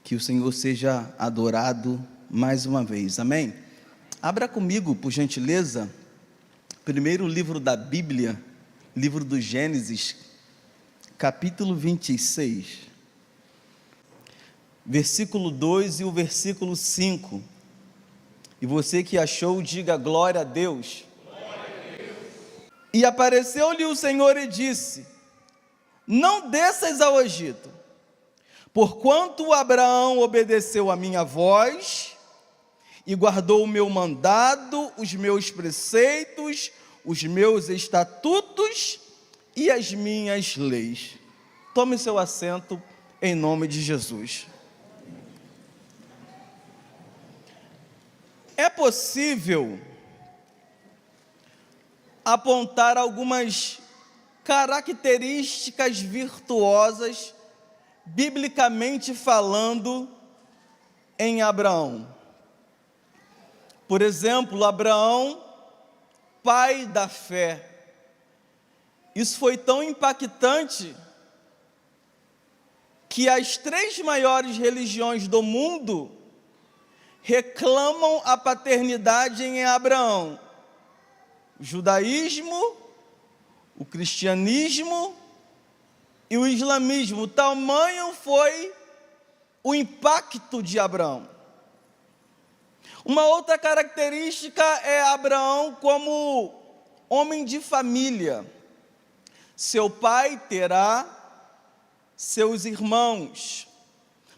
Que o Senhor seja adorado mais uma vez, amém? Abra comigo, por gentileza, primeiro livro da Bíblia, livro do Gênesis, capítulo 26, versículo 2 e o versículo 5. E você que achou, diga glória a Deus. Glória a Deus. E apareceu-lhe o Senhor e disse: não desças ao Egito, porquanto Abraão obedeceu a minha voz e guardou o meu mandado, os meus preceitos, os meus estatutos e as minhas leis. Tome seu assento em nome de Jesus. É possível apontar algumas características virtuosas, biblicamente falando, em Abraão. Por exemplo, Abraão, pai da fé. Isso foi tão impactante que as 3 maiores religiões do mundo reclamam a paternidade em Abraão: o judaísmo, o cristianismo e o islamismo. Tamanho foi o impacto de Abraão. Uma outra característica é Abraão como homem de família. Seu pai terá seus irmãos,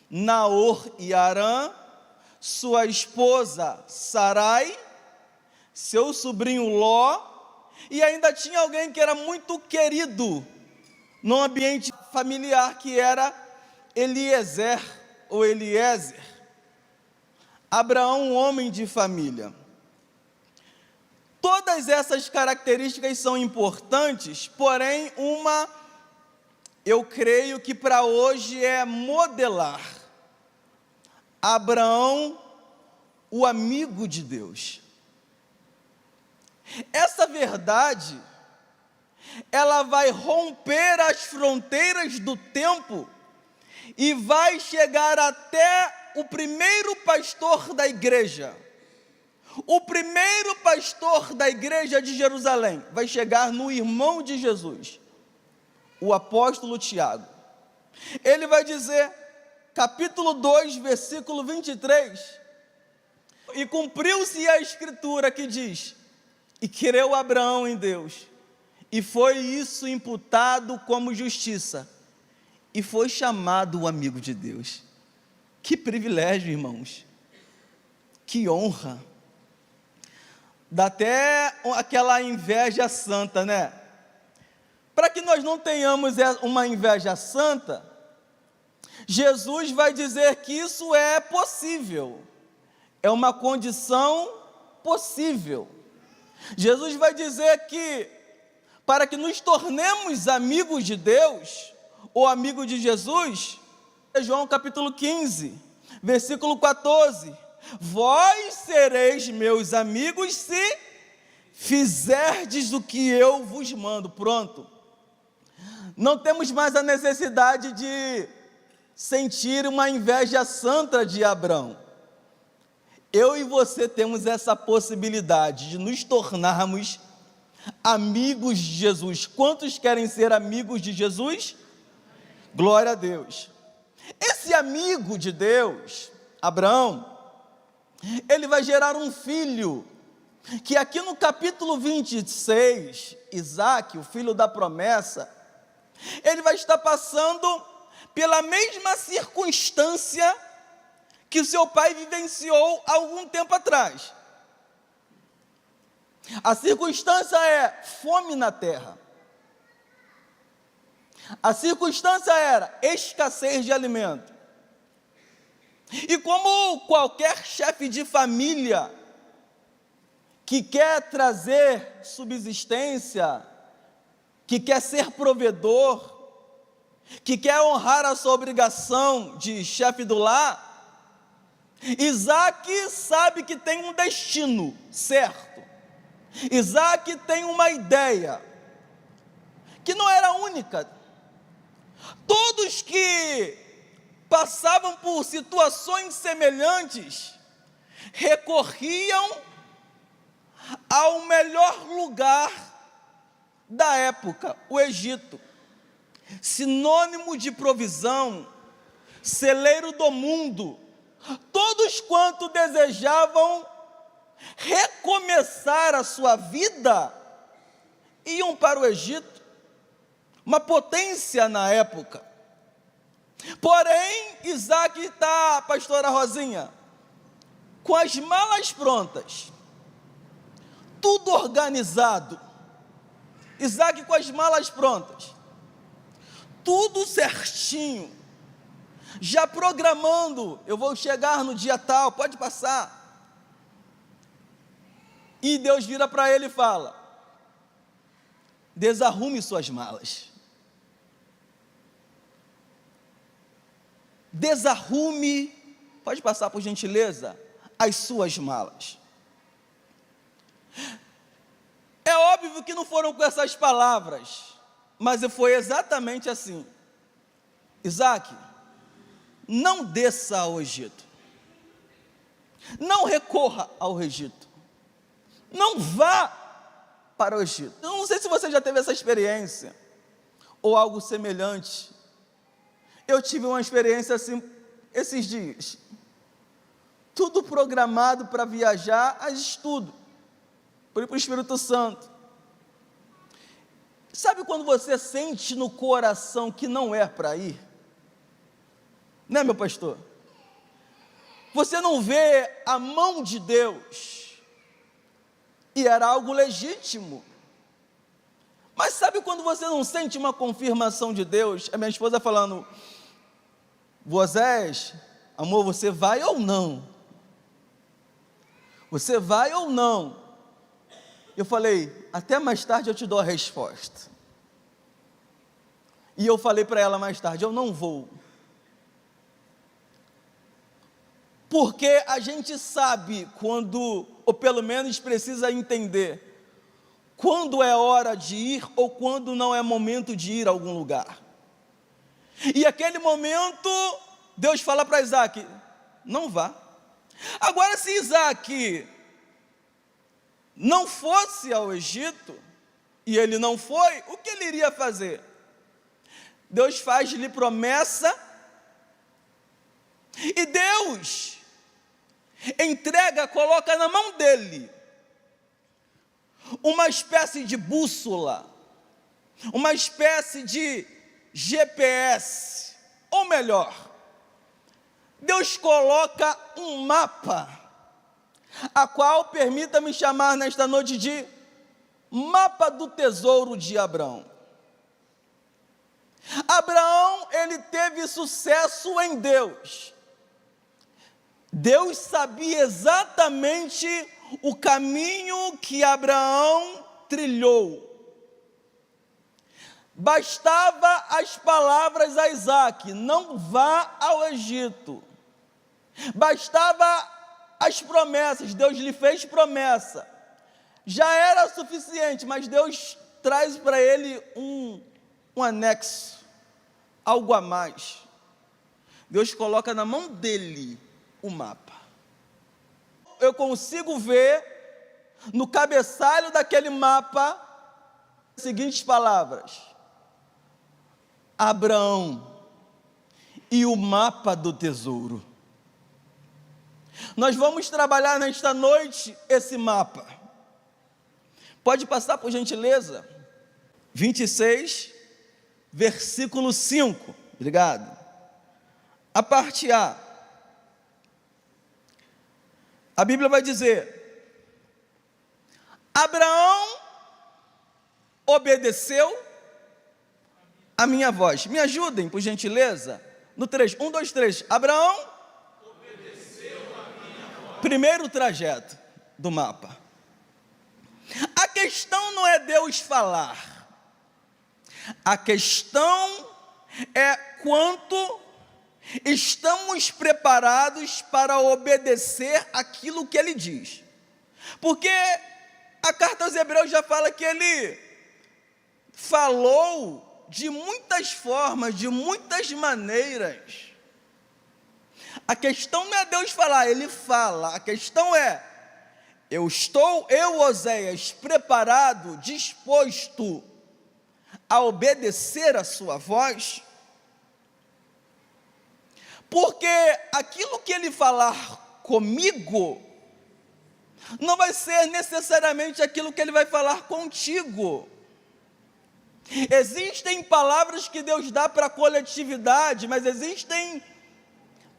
Naor e Harã, sua esposa Sarai, seu sobrinho Ló, e ainda tinha alguém que era muito querido no ambiente familiar, que era Eliezer ou Eliezer. Abraão, um homem de família. Todas essas características são importantes, porém uma, eu creio que para hoje é modelar. Abraão, o amigo de Deus. Essa verdade, ela vai romper as fronteiras do tempo e vai chegar até o primeiro pastor da igreja. O primeiro pastor da igreja de Jerusalém vai chegar no irmão de Jesus, o apóstolo Tiago. Ele vai dizer, capítulo 2, versículo 23, e cumpriu-se a escritura que diz: e creu Abraão em Deus, e foi isso imputado como justiça, e foi chamado o amigo de Deus. Que privilégio, irmãos, que honra. Dá até aquela inveja santa, né? Para que nós não tenhamos uma inveja santa, Jesus vai dizer que isso é possível, é uma condição possível. Jesus vai dizer que, para que nos tornemos amigos de Deus, ou amigos de Jesus, João capítulo 15, versículo 14, vós sereis meus amigos se fizerdes o que eu vos mando. Pronto, não temos mais a necessidade de sentir uma inveja santa de Abraão. Eu e você temos essa possibilidade de nos tornarmos amigos de Jesus. Quantos querem ser amigos de Jesus? Glória a Deus. Esse amigo de Deus, Abraão, ele vai gerar um filho, que aqui no capítulo 26, Isaque, o filho da promessa, ele vai estar passando pela mesma circunstância que o seu pai vivenciou há algum tempo atrás. A circunstância é fome na terra. A circunstância era escassez de alimento. E como qualquer chefe de família que quer trazer subsistência, que quer ser provedor, que quer honrar a sua obrigação de chefe do lar, Isaque sabe que tem um destino certo. Isaque tem uma ideia que não era única. Todos que passavam por situações semelhantes, recorriam ao melhor lugar da época, o Egito, sinônimo de provisão, celeiro do mundo. Todos quanto desejavam recomeçar a sua vida, iam para o Egito, uma potência na época. Porém, Isaac está, pastora Rosinha, com as malas prontas, tudo organizado. Isaac com as malas prontas, tudo certinho, já programando, eu vou chegar no dia tal, pode passar. E Deus vira para ele e fala: desarrume suas malas. Desarrume, pode passar por gentileza, as suas malas. É óbvio que não foram com essas palavras, mas foi exatamente assim: Isaac, não desça ao Egito, não recorra ao Egito, não vá para o Egito. Eu não sei se você já teve essa experiência, ou algo semelhante. Eu tive uma experiência assim, esses dias, tudo programado para viajar a estudo, para ir para o Espírito Santo. Sabe quando você sente no coração que não é para ir? Né, meu pastor? Você não vê a mão de Deus, e era algo legítimo. Mas sabe quando você não sente uma confirmação de Deus? A minha esposa falando: Moisés, amor, você vai ou não? Você vai ou não? Eu falei: até mais tarde eu te dou a resposta. E eu falei para ela mais tarde: eu não vou. Porque a gente sabe quando, ou pelo menos precisa entender, quando é hora de ir ou quando não é momento de ir a algum lugar. E aquele momento, Deus fala para Isaac: não vá. Agora, se Isaac não fosse ao Egito, e ele não foi, o que ele iria fazer? Deus faz-lhe promessa, e Deus entrega, coloca na mão dele uma espécie de bússola, uma espécie de GPS, ou melhor, Deus coloca um mapa, a qual permita-me chamar nesta noite de mapa do tesouro de Abraão. Abraão, ele teve sucesso em Deus. Deus sabia exatamente o caminho que Abraão trilhou. Bastava as palavras a Isaac: não vá ao Egito. Bastava as promessas, Deus lhe fez promessa. Já era suficiente, mas Deus traz para ele um anexo, algo a mais. Deus coloca na mão dele o mapa. Eu consigo ver no cabeçalho daquele mapa as seguintes palavras: Abraão e o mapa do tesouro. Nós vamos trabalhar nesta noite esse mapa. Pode passar por gentileza? 26, versículo 5. Obrigado. A parte A. A Bíblia vai dizer: Abraão obedeceu a minha voz. Me ajudem, por gentileza. No 3, 1, 2, 3. Abraão obedeceu a minha voz. Primeiro trajeto do mapa. A questão não é Deus falar. A questão é quanto estamos preparados para obedecer aquilo que ele diz. Porque a carta aos Hebreus já fala que ele falou de muitas formas, de muitas maneiras. A questão não é Deus falar, Ele fala. A questão é, eu, Oséias, preparado, disposto a obedecer a sua voz? Porque aquilo que Ele falar comigo, não vai ser necessariamente aquilo que Ele vai falar contigo. Existem palavras que Deus dá para a coletividade, mas existem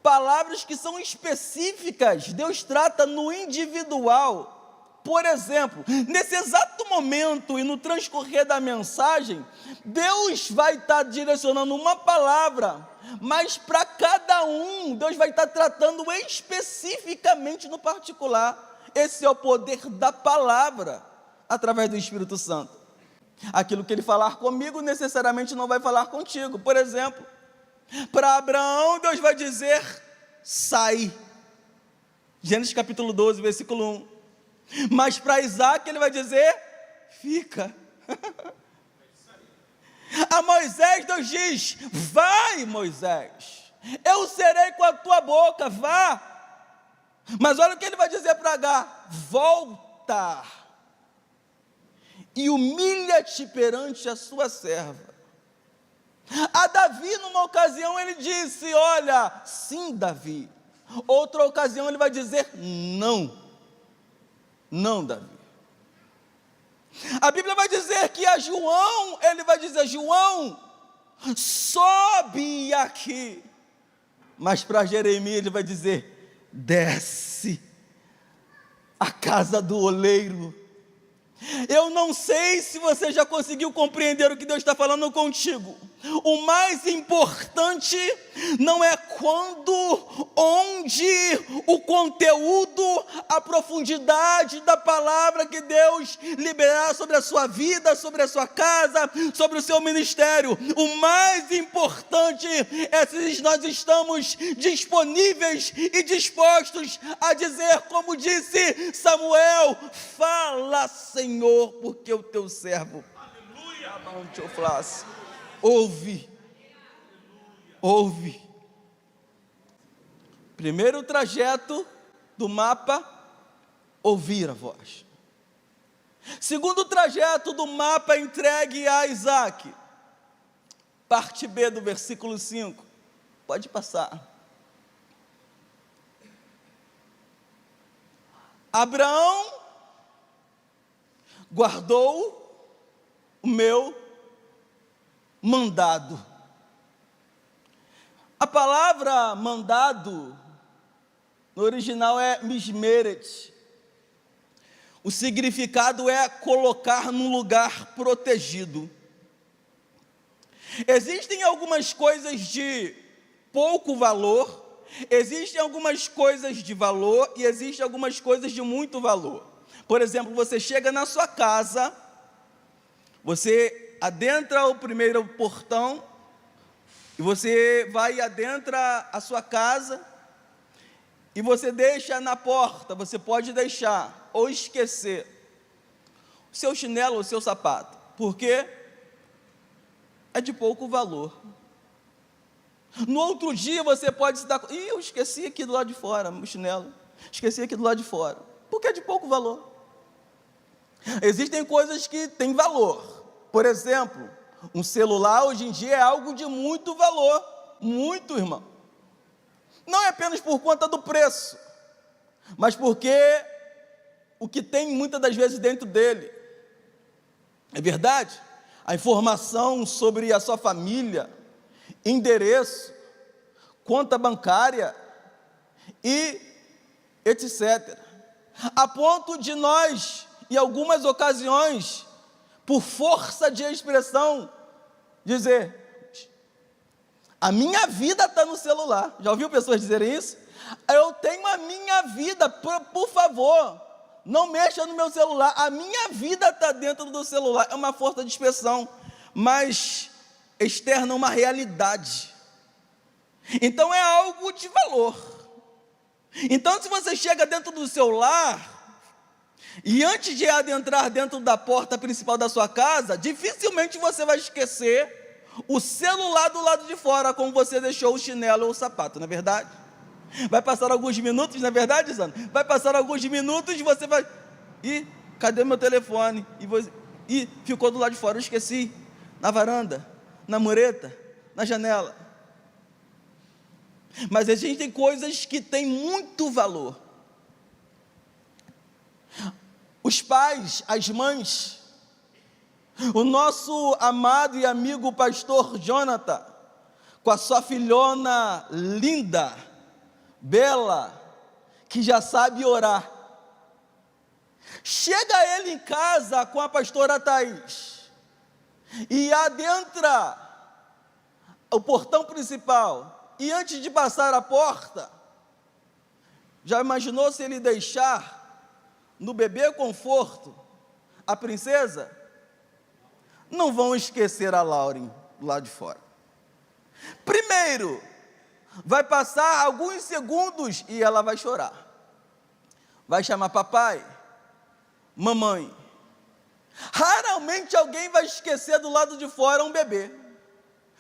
palavras que são específicas, Deus trata no individual. Por exemplo, nesse exato momento e no transcorrer da mensagem, Deus vai estar direcionando uma palavra, mas para cada um, Deus vai estar tratando especificamente no particular. Esse é o poder da palavra, através do Espírito Santo. Aquilo que Ele falar comigo, necessariamente não vai falar contigo. Por exemplo, para Abraão, Deus vai dizer, sai. Gênesis capítulo 12, versículo 1. Mas para Isaac, Ele vai dizer, fica. A Moisés, Deus diz, vai, Moisés, eu serei com a tua boca, vá. Mas olha o que Ele vai dizer para Agar, volta e humilha-te perante a sua serva. A Davi, numa ocasião, ele disse, olha, sim, Davi. Outra ocasião, ele vai dizer, não, Davi. A Bíblia vai dizer que a João, ele vai dizer, João, sobe aqui. Mas para Jeremias, ele vai dizer, desce a casa do oleiro. Eu não sei se você já conseguiu compreender o que Deus está falando contigo. O mais importante não é quando, onde, o conteúdo, a profundidade da palavra que Deus liberar sobre a sua vida, sobre a sua casa, sobre o seu ministério. O mais importante é se nós estamos disponíveis e dispostos a dizer, como disse Samuel, fala, Senhor, porque o teu servo, ouve. Primeiro trajeto do mapa, ouvir a voz. Segundo trajeto do mapa entregue a Isaac, parte B do versículo 5, pode passar. Abraão guardou o meu mandado. A palavra mandado, no original é mismeret. O significado é colocar num lugar protegido. Existem algumas coisas de pouco valor, existem algumas coisas de valor e existem algumas coisas de muito valor. Por exemplo, você chega na sua casa, você adentra o primeiro portão, e você vai e adentra a sua casa, e você deixa na porta, você pode deixar, ou esquecer, o seu chinelo ou o seu sapato, porque é de pouco valor. No outro dia você pode se dar, eu esqueci aqui do lado de fora, meu chinelo, esqueci aqui do lado de fora, porque é de pouco valor. Existem coisas que têm valor. Por exemplo, um celular hoje em dia é algo de muito valor, muito, irmão. Não é apenas por conta do preço, mas porque o que tem muitas das vezes dentro dele. É verdade? A informação sobre a sua família, endereço, conta bancária e etc. A ponto de nós, em algumas ocasiões, por força de expressão, dizer, a minha vida está no celular. Já ouviu pessoas dizerem isso? Eu tenho a minha vida, por favor, não mexa no meu celular, a minha vida está dentro do celular. É uma força de expressão, mas externa uma realidade. Então é algo de valor. Então se você chega dentro do seu lar, e antes de adentrar dentro da porta principal da sua casa, dificilmente você vai esquecer o celular do lado de fora, como você deixou o chinelo ou o sapato, não é verdade? Vai passar alguns minutos, não é verdade, Sandra? Vai passar alguns minutos e você vai... Ih, cadê meu telefone? E ficou do lado de fora, eu esqueci. Na varanda, na mureta, na janela. Mas a gente tem coisas que têm muito valor. Os pais, as mães, o nosso amado e amigo pastor Jonathan, com a sua filhona linda, bela, que já sabe orar. Chega ele em casa com a pastora Thaís e adentra o portão principal, e antes de passar a porta, já imaginou se ele deixar no bebê conforto a princesa? Não vão esquecer a Lauren lá de fora. Primeiro, vai passar alguns segundos e ela vai chorar. Vai chamar papai, mamãe. Raramente alguém vai esquecer do lado de fora um bebê.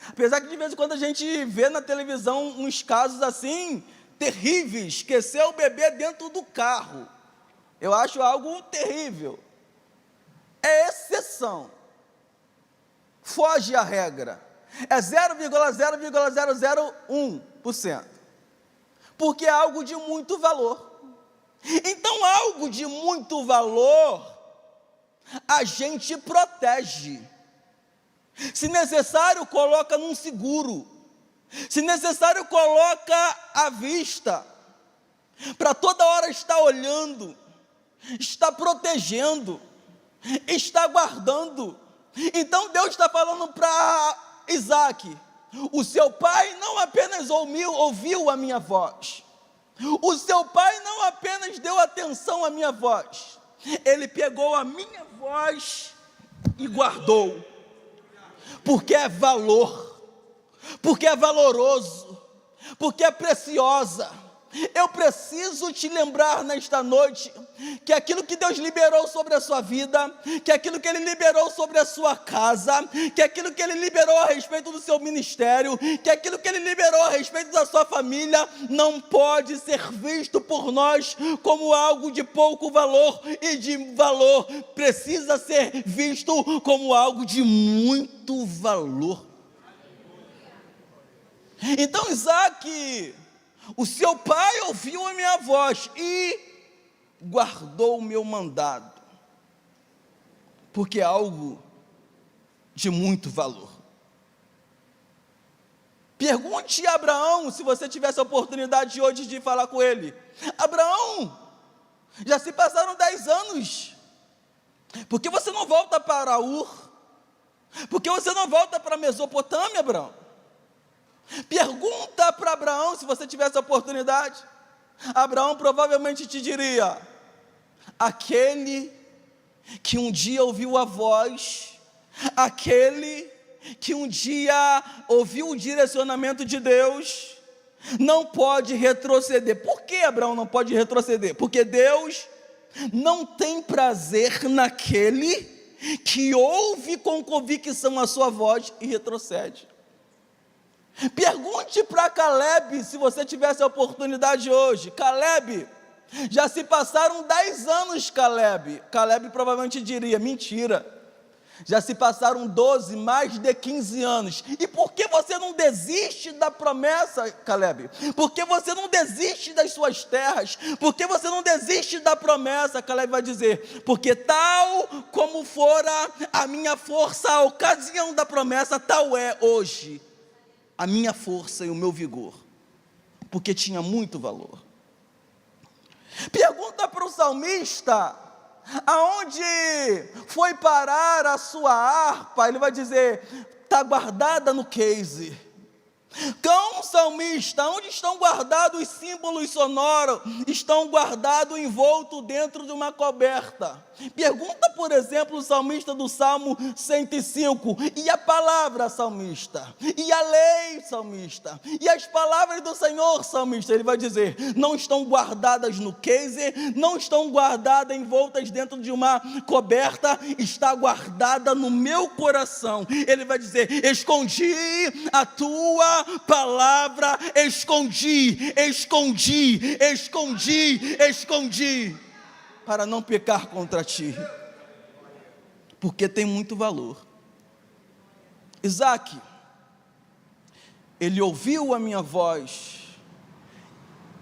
Apesar que de vez em quando a gente vê na televisão uns casos assim, terríveis, esquecer o bebê dentro do carro. Eu acho algo terrível. É exceção. Foge à regra. É 0,001%. Porque é algo de muito valor. Então, algo de muito valor, a gente protege. Se necessário, coloca num seguro. Se necessário, coloca à vista. Para toda hora estar olhando, está protegendo, está guardando. Então Deus está falando para Isaac: o seu pai não apenas ouviu a minha voz, o seu pai não apenas deu atenção à minha voz, ele pegou a minha voz e guardou, porque é valor, porque é valoroso, porque é preciosa. Eu preciso te lembrar nesta noite, que aquilo que Deus liberou sobre a sua vida, que aquilo que Ele liberou sobre a sua casa, que aquilo que Ele liberou a respeito do seu ministério, que aquilo que Ele liberou a respeito da sua família, não pode ser visto por nós como algo de pouco valor e de valor, precisa ser visto como algo de muito valor. Então Isaac, o seu pai ouviu a minha voz e guardou o meu mandado, porque é algo de muito valor. Pergunte a Abraão, se você tivesse a oportunidade hoje de falar com ele: Abraão, já se passaram 10 anos, por que você não volta para Ur? Por que você não volta para a Mesopotâmia, Abraão? Pergunta para Abraão, se você tivesse a oportunidade. Abraão provavelmente te diria: aquele que um dia ouviu a voz, aquele que um dia ouviu o direcionamento de Deus, não pode retroceder. Por que Abraão não pode retroceder? Porque Deus não tem prazer naquele que ouve com convicção a sua voz e retrocede. Pergunte para Caleb, se você tivesse a oportunidade hoje: Caleb, já se passaram 10 anos, Caleb. Caleb provavelmente diria: mentira, já se passaram 12, mais de 15 anos. E por que você não desiste da promessa, Caleb? Por que você não desiste das suas terras? Por que você não desiste da promessa? Caleb vai dizer: porque tal como fora a minha força, a ocasião da promessa, tal é hoje a minha força e o meu vigor, porque tinha muito valor. Pergunta para o salmista: aonde foi parar a sua harpa? Ele vai dizer: está guardada no case. Então, salmista, onde estão guardados os símbolos sonoros? Estão guardados envolto dentro de uma coberta. Pergunta, por exemplo, o salmista do Salmo 105, e a palavra, salmista? E a lei, salmista? E as palavras do Senhor, salmista? Ele vai dizer: não estão guardadas no case, não estão guardadas envoltas dentro de uma coberta, está guardada no meu coração. Ele vai dizer: escondi a tua tua palavra escondi, para não pecar contra ti, porque tem muito valor. Isaac, ele ouviu a minha voz,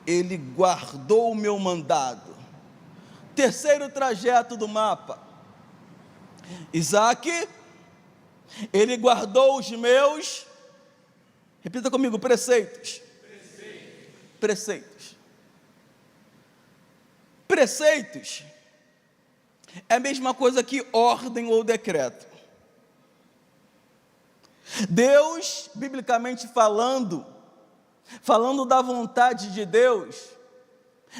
ele guardou o meu mandado. Terceiro trajeto do mapa. Isaac, ele guardou os meus, repita comigo, preceitos. Preceitos é a mesma coisa que ordem ou decreto. Deus, biblicamente falando da vontade de Deus,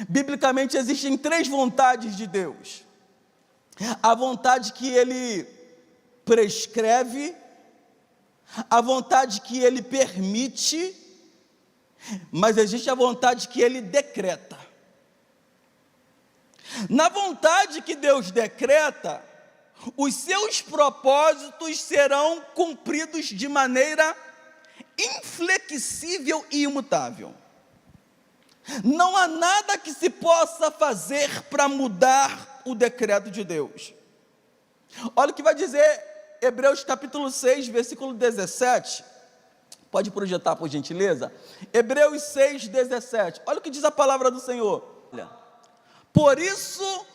biblicamente existem 3 vontades de Deus. A vontade que Ele prescreve, a vontade que Ele permite, mas existe a vontade que Ele decreta. Na vontade que Deus decreta, os seus propósitos serão cumpridos de maneira inflexível e imutável. Não há nada que se possa fazer para mudar o decreto de Deus. Olha o que vai dizer Hebreus capítulo 6, versículo 17. Pode projetar, por gentileza? Hebreus 6, 17. Olha o que diz a palavra do Senhor. Por isso,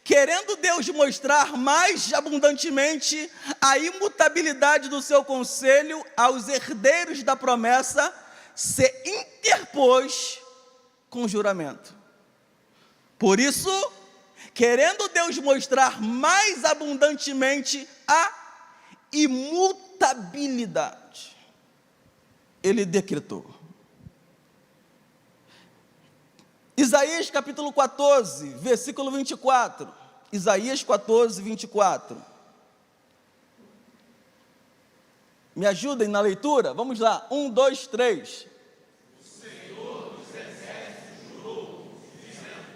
querendo Deus mostrar mais abundantemente a imutabilidade do seu conselho aos herdeiros da promessa, se interpôs com juramento. Por isso, querendo Deus mostrar mais abundantemente a imutabilidade, Ele decretou. Isaías capítulo 14, versículo 24. Isaías 14, 24. Me ajudem na leitura? Vamos lá, 1, 2, 3. O Senhor dos exércitos jurou, dizendo: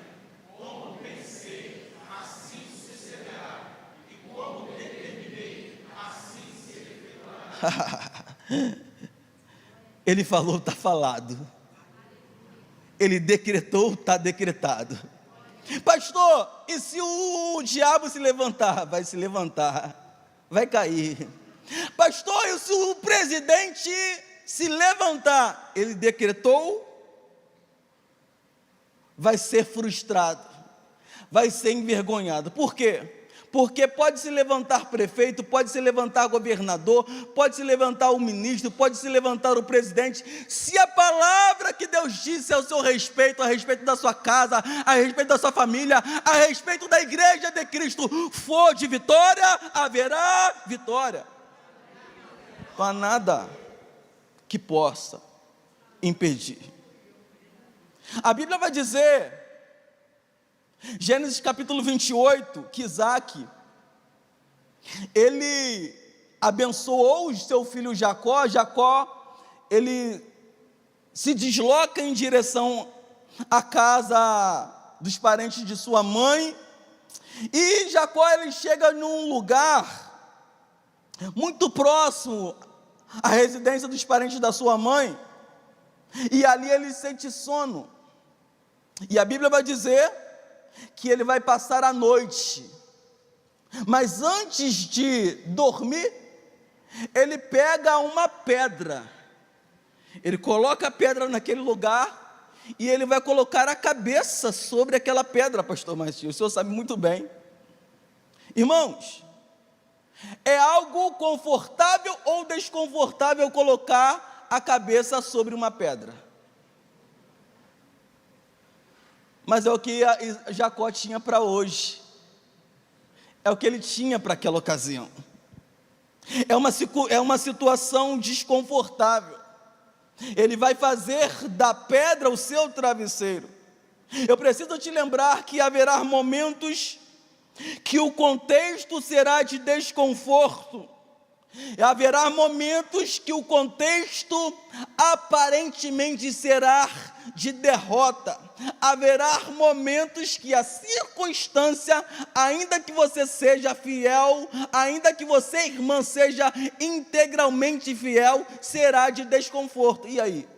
como pensei, assim sucederá, e como determinei, assim se efetuará. Ele falou, está falado. Ele decretou, está decretado. Pastor, e se o diabo se levantar? Vai se levantar, vai cair. Pastor, e se o presidente se levantar? Ele decretou, vai ser frustrado, vai ser envergonhado. Por quê? Porque pode se levantar prefeito, pode se levantar governador, pode se levantar o ministro, pode se levantar o presidente. Se a palavra que Deus disse ao seu respeito, a respeito da sua casa, a respeito da sua família, a respeito da igreja de Cristo, for de vitória, haverá vitória. Não há nada que possa impedir. A Bíblia vai dizer, Gênesis capítulo 28, que Isaac, ele abençoou o seu filho Jacó. Jacó, ele se desloca em direção à casa dos parentes de sua mãe, e Jacó, ele chega num lugar muito próximo à residência dos parentes da sua mãe, e ali ele sente sono, e a Bíblia vai dizer que ele vai passar a noite, mas antes de dormir, ele pega uma pedra, ele coloca a pedra naquele lugar, e ele vai colocar a cabeça sobre aquela pedra. Pastor Matias, o senhor sabe muito bem. Irmãos, é algo confortável ou desconfortável colocar a cabeça sobre uma pedra? Mas é o que Jacó tinha para hoje, é o que ele tinha para aquela ocasião. É uma situação desconfortável. Ele vai fazer da pedra o seu travesseiro. Eu preciso te lembrar que haverá momentos que o contexto será de desconforto, Haverá momentos que o contexto aparentemente será de derrota. Haverá momentos que a circunstância, ainda que você seja fiel, ainda que você, irmã, seja integralmente fiel, será de desconforto. E aí?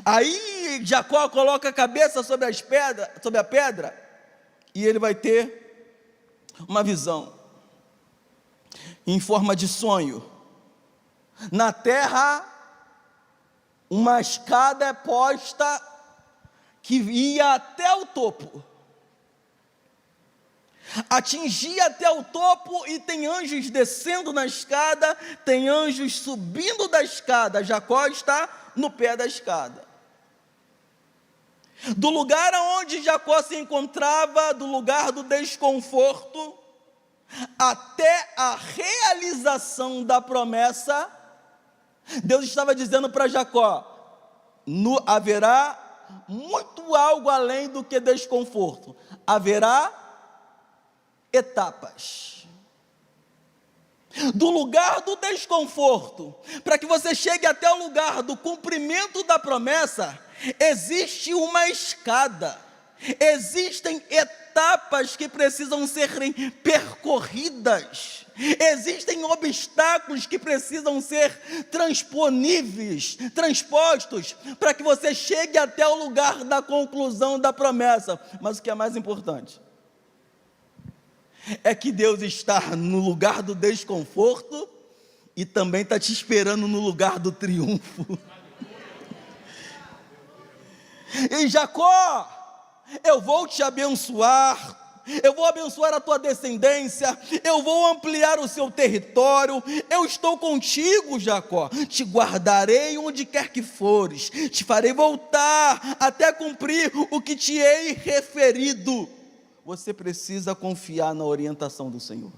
Aí Jacó coloca a cabeça sobre a pedra, e ele vai ter uma visão em forma de sonho. Na terra, uma escada é posta que ia até o topo, atingia até o topo, e tem anjos descendo na escada, tem anjos subindo da escada. Jacó está no pé da escada. Do lugar onde Jacó se encontrava, do lugar do desconforto, até a realização da promessa, Deus estava dizendo para Jacó: haverá muito algo além do que desconforto, haverá etapas. Do lugar do desconforto, para que você chegue até o lugar do cumprimento da promessa, existe uma escada, existem etapas que precisam ser percorridas, existem obstáculos que precisam ser transpostos, para que você chegue até o lugar da conclusão da promessa. Mas o que é mais importante é que Deus está no lugar do desconforto e também está te esperando no lugar do triunfo. E Jacó, eu vou te abençoar, eu vou abençoar a tua descendência, eu vou ampliar o seu território, eu estou contigo, Jacó, te guardarei onde quer que fores, te farei voltar até cumprir o que te hei referido. Você precisa confiar na orientação do Senhor.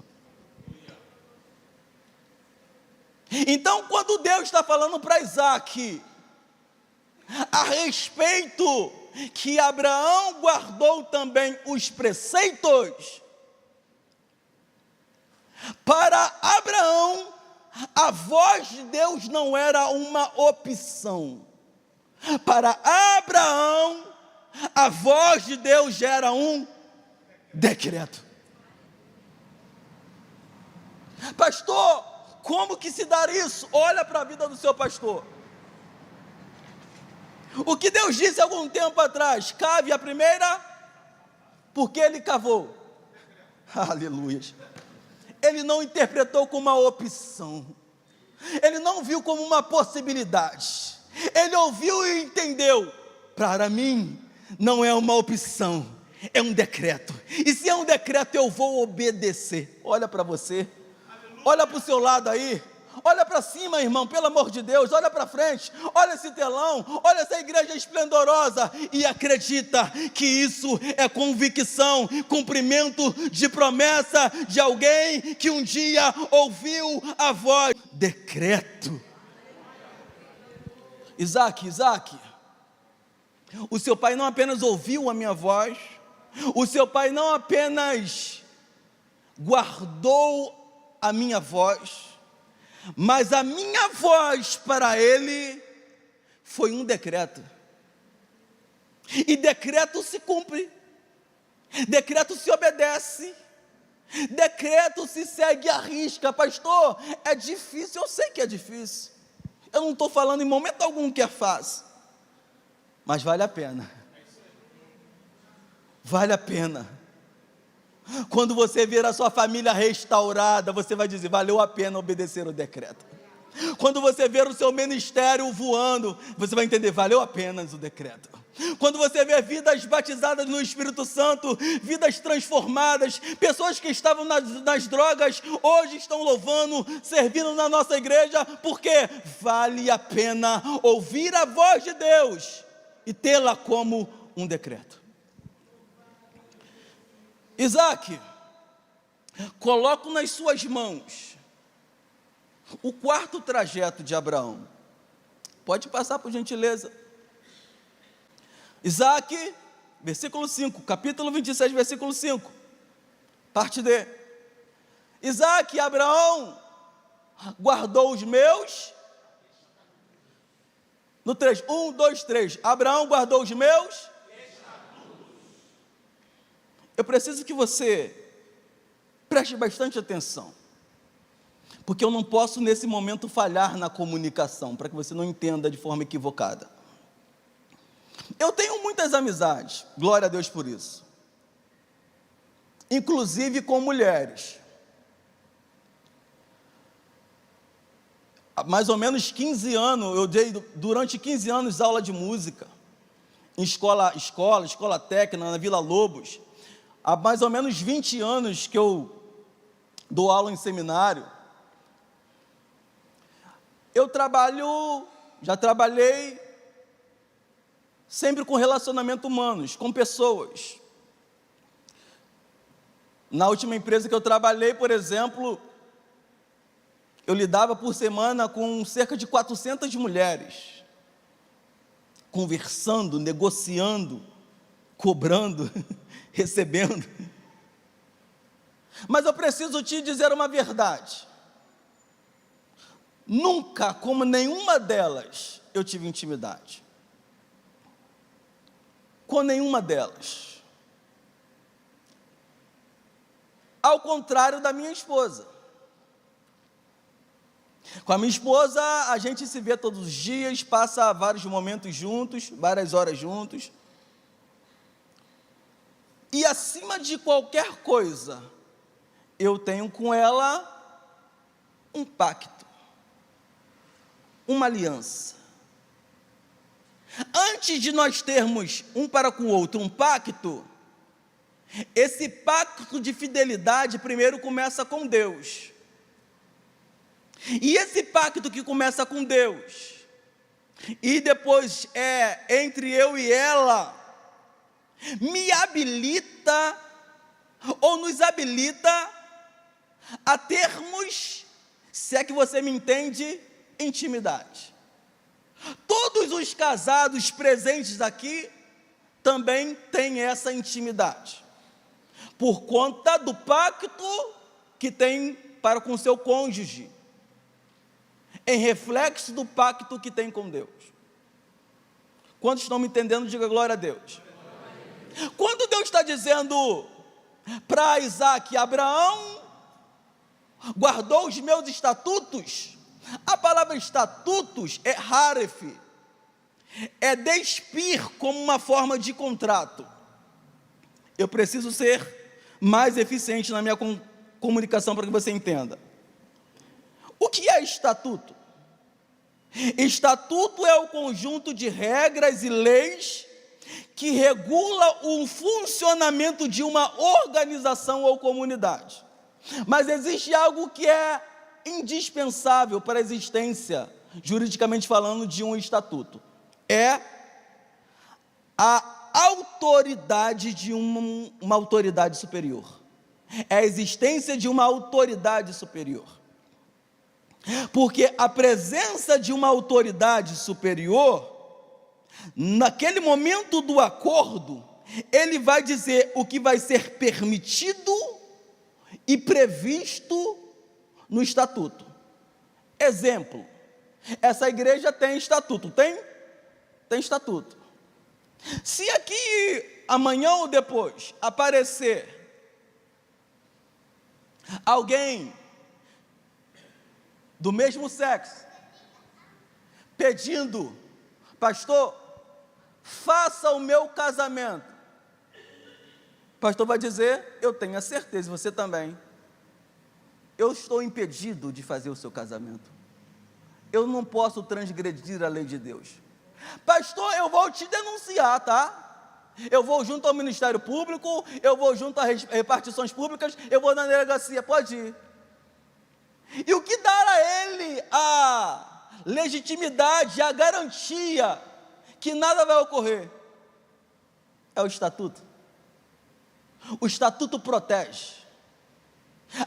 Então, quando Deus está falando para Isaac a respeito que Abraão guardou também os preceitos, para Abraão a voz de Deus não era uma opção. Para Abraão a voz de Deus era um decreto. Pastor, como que se dá isso? Olha para a vida do seu pastor. O que Deus disse algum tempo atrás: cave a primeira, porque ele cavou. Aleluia. Ele não interpretou como uma opção, ele não viu como uma possibilidade, ele ouviu e entendeu: para mim não é uma opção, é um decreto, e se é um decreto eu vou obedecer. Olha para você, olha para o seu lado aí, olha para cima, irmão, pelo amor de Deus, olha para frente, olha esse telão, olha essa igreja esplendorosa, e acredita que isso é convicção, cumprimento de promessa de alguém que um dia ouviu a voz. Decreto. Isaac, o seu pai não apenas ouviu a minha voz, o seu pai não apenas guardou a minha voz, mas a minha voz para ele foi um decreto. E decreto se cumpre, decreto se obedece, decreto se segue à risca. Pastor, é difícil, eu sei que é difícil, eu não estou falando em momento algum que é fácil, mas vale a pena. Vale a pena. Quando você ver a sua família restaurada, você vai dizer: valeu a pena obedecer o decreto. Quando você ver o seu ministério voando, você vai entender: valeu a pena o decreto. Quando você ver vidas batizadas no Espírito Santo, vidas transformadas, pessoas que estavam nas drogas, hoje estão louvando, servindo na nossa igreja, porque vale a pena ouvir a voz de Deus e tê-la como um decreto. Isaac, coloco nas suas mãos o quarto trajeto de Abraão. Pode passar, por gentileza. Isaac, versículo 5, capítulo 26, versículo 5, parte D. Isaac e Abraão guardou os meus. No 3, 1, 2, 3. Abraão guardou os meus. Eu preciso que você preste bastante atenção, porque eu não posso nesse momento falhar na comunicação, para que você não entenda de forma equivocada. Eu tenho muitas amizades, glória a Deus por isso, inclusive com mulheres. Há mais ou menos 15 anos, eu dei durante 15 anos aula de música, em escola técnica, na Vila Lobos. Há mais ou menos 20 anos que eu dou aula em seminário. Já trabalhei sempre com relacionamento humanos, com pessoas. Na última empresa que eu trabalhei, por exemplo, eu lidava por semana com cerca de 400 mulheres, conversando, negociando, cobrando, recebendo. Mas eu preciso te dizer uma verdade. Nunca, como nenhuma delas, eu tive intimidade. Com nenhuma delas. Ao contrário da minha esposa. Com a minha esposa, a gente se vê todos os dias, passa vários momentos juntos, várias horas juntos. E acima de qualquer coisa, eu tenho com ela um pacto, uma aliança. Antes de nós termos um para com o outro um pacto, esse pacto de fidelidade primeiro começa com Deus. E esse pacto que começa com Deus, e depois é entre eu e ela, me habilita, ou nos habilita, a termos, se é que você me entende, intimidade. Todos os casados presentes aqui também têm essa intimidade, por conta do pacto que tem para com seu cônjuge, em reflexo do pacto que tem com Deus. Quantos estão me entendendo? Diga glória a Deus. Quando Deus está dizendo para Isaac, Abraão guardou os meus estatutos, a palavra estatutos é haref, é despir como uma forma de contrato. Eu preciso ser mais eficiente na minha comunicação para que você entenda. O que é estatuto? Estatuto é o conjunto de regras e leis que regula o funcionamento de uma organização ou comunidade. Mas existe algo que é indispensável para a existência, juridicamente falando, de um estatuto. É a autoridade de uma autoridade superior. É a existência de uma autoridade superior. Porque a presença de uma autoridade superior, naquele momento do acordo, ele vai dizer o que vai ser permitido e previsto no estatuto. Exemplo, essa igreja tem estatuto, tem estatuto. Se aqui, amanhã ou depois, aparecer alguém do mesmo sexo, pedindo, pastor, faça o meu casamento, o pastor vai dizer, eu tenho a certeza, você também, eu estou impedido de fazer o seu casamento, eu não posso transgredir a lei de Deus. Pastor, eu vou te denunciar, tá? Eu vou junto ao Ministério Público, eu vou junto às repartições públicas, eu vou na delegacia, pode ir. E o que dará a ele a legitimidade, a garantia que nada vai ocorrer? É o estatuto. O estatuto protege.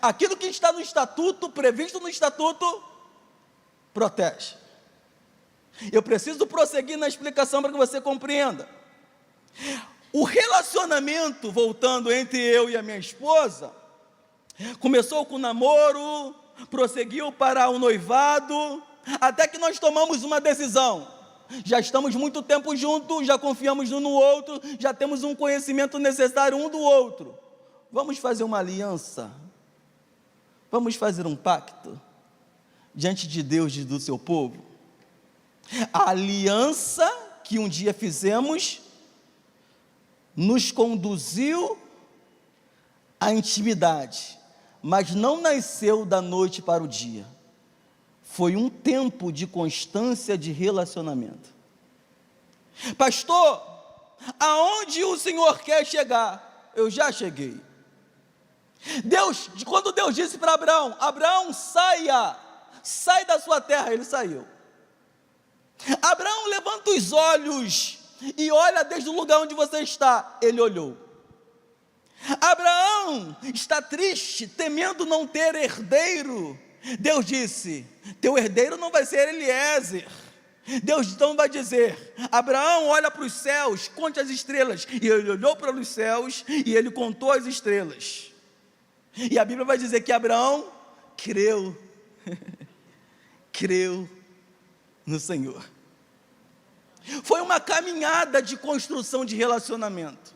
Aquilo que está no estatuto, previsto no estatuto, protege. Eu preciso prosseguir na explicação para que você compreenda. O relacionamento, voltando entre eu e a minha esposa, começou com namoro, prosseguiu para o noivado, até que nós tomamos uma decisão. Já estamos muito tempo juntos, já confiamos um no outro, já temos um conhecimento necessário um do outro. Vamos fazer uma aliança, vamos fazer um pacto diante de Deus e do seu povo. A aliança que um dia fizemos nos conduziu à intimidade, mas não nasceu da noite para o dia. Foi um tempo de constância de relacionamento. Pastor, aonde o Senhor quer chegar? Eu já cheguei. Quando Deus disse para Abraão: Abraão, sai da sua terra, ele saiu. Abraão, levanta os olhos e olha desde o lugar onde você está. Ele olhou. Abraão está triste, temendo não ter herdeiro. Deus disse: teu herdeiro não vai ser Eliezer. Deus então vai dizer: Abraão, olha para os céus, conte as estrelas. E ele olhou para os céus e ele contou as estrelas. E a Bíblia vai dizer que Abraão creu, creu no Senhor. Foi uma caminhada de construção de relacionamento.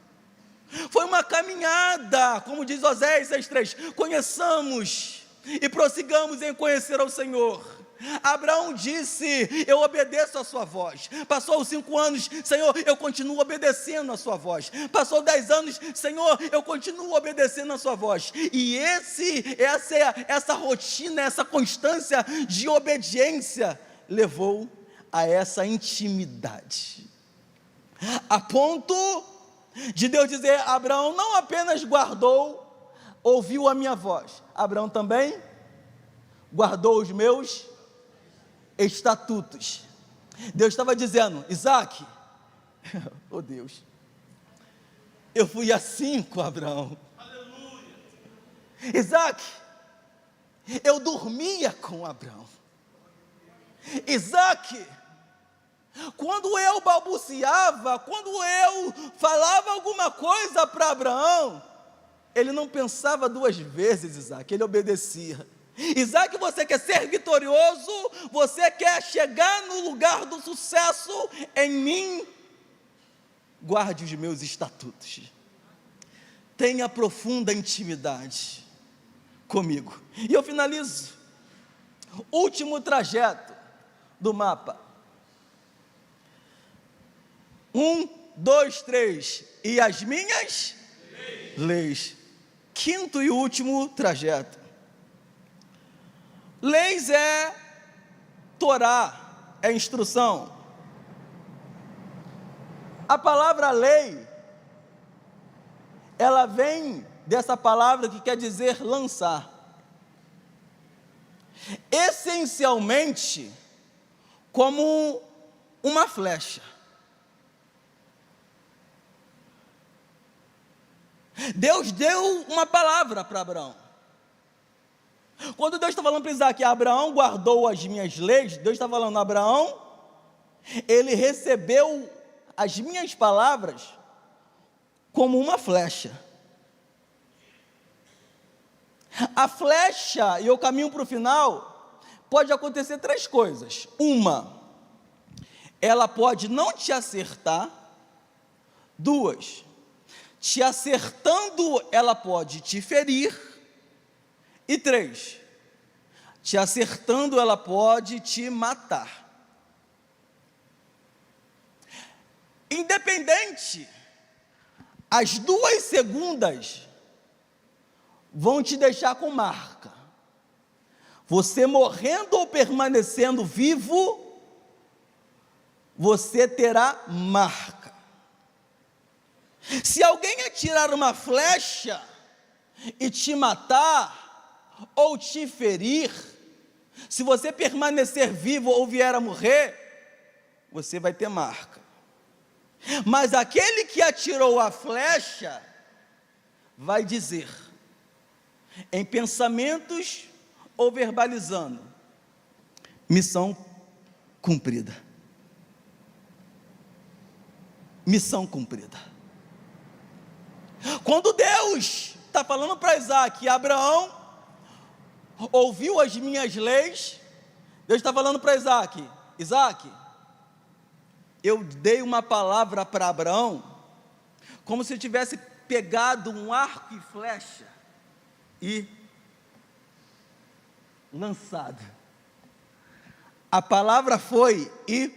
Foi uma caminhada, como diz Oséias 6,3, conheçamos e prossigamos em conhecer ao Senhor. Abraão disse: eu obedeço a sua voz. Passou os 5 anos: Senhor, eu continuo obedecendo a sua voz. Passou 10 anos: Senhor, eu continuo obedecendo a sua voz. E essa rotina, essa constância de obediência levou a essa intimidade, a ponto de Deus dizer: Abraão não apenas ouviu a minha voz, Abraão também guardou os meus estatutos. Deus estava dizendo: Isaac, oh Deus, eu fui assim com Abraão. Aleluia. Isaac, eu dormia com Abraão. Isaac, quando eu balbuciava, quando eu falava alguma coisa para Abraão, ele não pensava 2 vezes, Isaac, ele obedecia. Isaac, você quer ser vitorioso, você quer chegar no lugar do sucesso em mim, guarde os meus estatutos, tenha profunda intimidade comigo. E eu finalizo, último trajeto do mapa, 1, 2, 3, e as minhas leis. Quinto e último trajeto. Leis é Torá, é instrução. A palavra lei, ela vem dessa palavra que quer dizer lançar. Essencialmente, como uma flecha. Deus deu uma palavra para Abraão. Quando Deus está falando para Isaac: Abraão guardou as minhas leis, Deus está falando: Abraão, ele recebeu as minhas palavras como uma flecha. A flecha, e eu caminho para o final, pode acontecer 3 coisas. Uma, ela pode não te acertar. 2, te acertando, ela pode te ferir. E 3, te acertando, ela pode te matar. Independente, as 2 segundas vão te deixar com marca. Você morrendo ou permanecendo vivo, você terá marca. Se alguém atirar uma flecha e te matar, ou te ferir, se você permanecer vivo ou vier a morrer, você vai ter marca. Mas aquele que atirou a flecha vai dizer, em pensamentos ou verbalizando: missão cumprida. Missão cumprida. Quando Deus está falando para Isaac: Abraão, ouviu as minhas leis, Deus está falando para Isaac: Isaac, eu dei uma palavra para Abraão, como se tivesse pegado um arco e flecha e lançado. A palavra foi e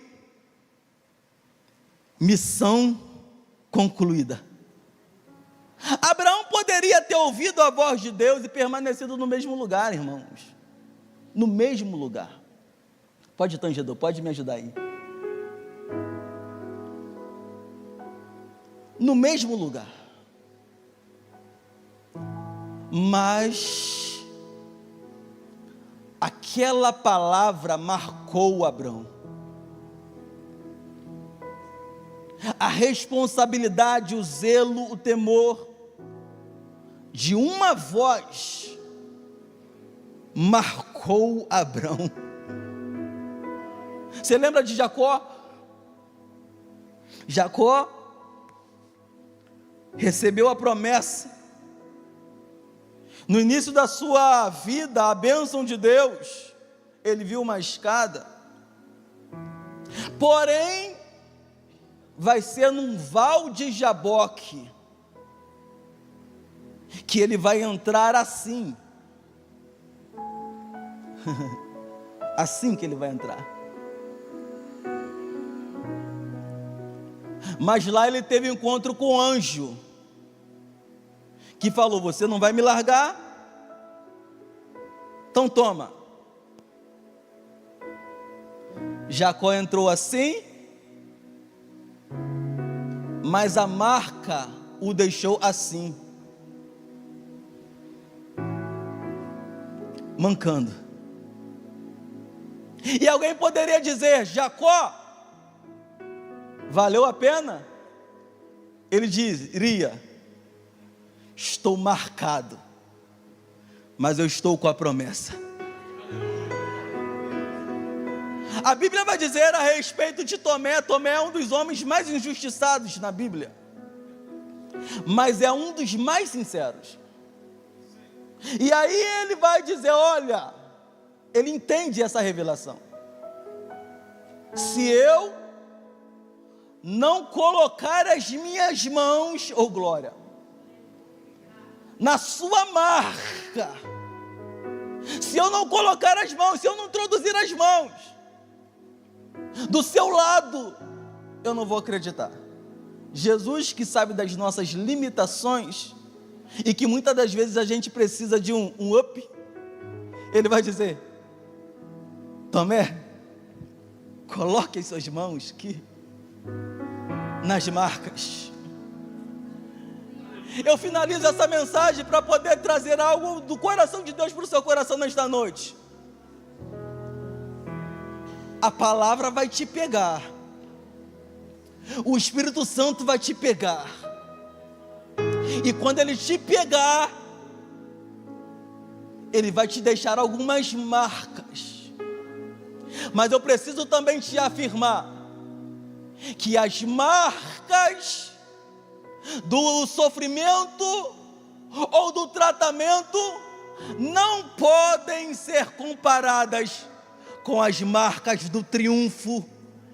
missão concluída. Abraão poderia ter ouvido a voz de Deus e permanecido no mesmo lugar, irmãos. No mesmo lugar. Pode, tangedor, pode me ajudar aí. No mesmo lugar. Mas aquela palavra marcou Abraão. A responsabilidade, o zelo, o temor de uma voz marcou Abraão. Você lembra de Jacó? Jacó recebeu a promessa. No início da sua vida, a bênção de Deus, ele viu uma escada. Porém, vai ser num val de Jaboque que ele vai entrar assim. Assim que ele vai entrar. Mas lá ele teve um encontro com o anjo, que falou: você não vai me largar? Então toma. Jacó entrou assim, mas a marca o deixou assim, mancando. E alguém poderia dizer: Jacó, valeu a pena? Ele diria: estou marcado, mas eu estou com a promessa. A Bíblia vai dizer a respeito de Tomé. Tomé é um dos homens mais injustiçados na Bíblia, mas é um dos mais sinceros. E aí ele vai dizer: olha, ele entende essa revelação. Se eu não colocar as minhas mãos, ou glória, na sua marca, se eu não colocar as mãos, se eu não introduzir as mãos do seu lado, eu não vou acreditar. Jesus, que sabe das nossas limitações e que muitas das vezes a gente precisa de um up, ele vai dizer: Tomé, coloque as suas mãos aqui nas marcas. Eu finalizo essa mensagem para poder trazer algo do coração de Deus para o seu coração nesta noite. A palavra vai te pegar, o Espírito Santo vai te pegar, e quando ele te pegar, ele vai te deixar algumas marcas. Mas eu preciso também te afirmar que as marcas do sofrimento ou do tratamento não podem ser comparadas com as marcas do triunfo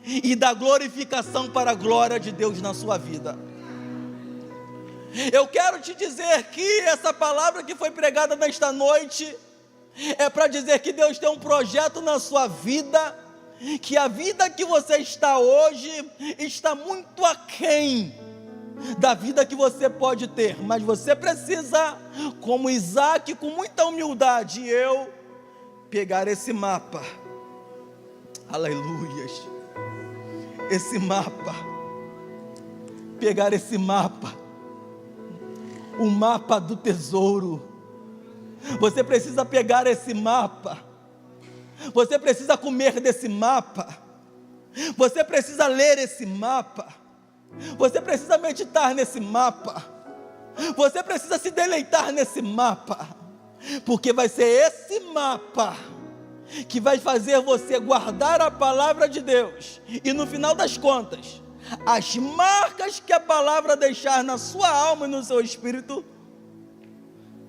e da glorificação para a glória de Deus na sua vida. Eu quero te dizer que essa palavra que foi pregada nesta noite é para dizer que Deus tem um projeto na sua vida, que a vida que você está hoje está muito aquém da vida que você pode ter, mas você precisa, como Isaac, com muita humildade, eu pegar esse mapa, aleluias, esse mapa, pegar esse mapa, o mapa do tesouro. Você precisa pegar esse mapa, você precisa comer desse mapa, você precisa ler esse mapa, você precisa meditar nesse mapa, você precisa se deleitar nesse mapa, porque vai ser esse mapa que vai fazer você guardar a palavra de Deus, e no final das contas, as marcas que a palavra deixar na sua alma e no seu espírito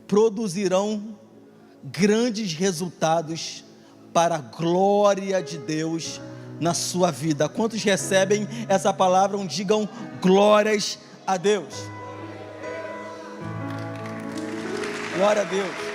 produzirão grandes resultados para a glória de Deus na sua vida. Quantos recebem essa palavra? Digam glórias a Deus. Glória a Deus.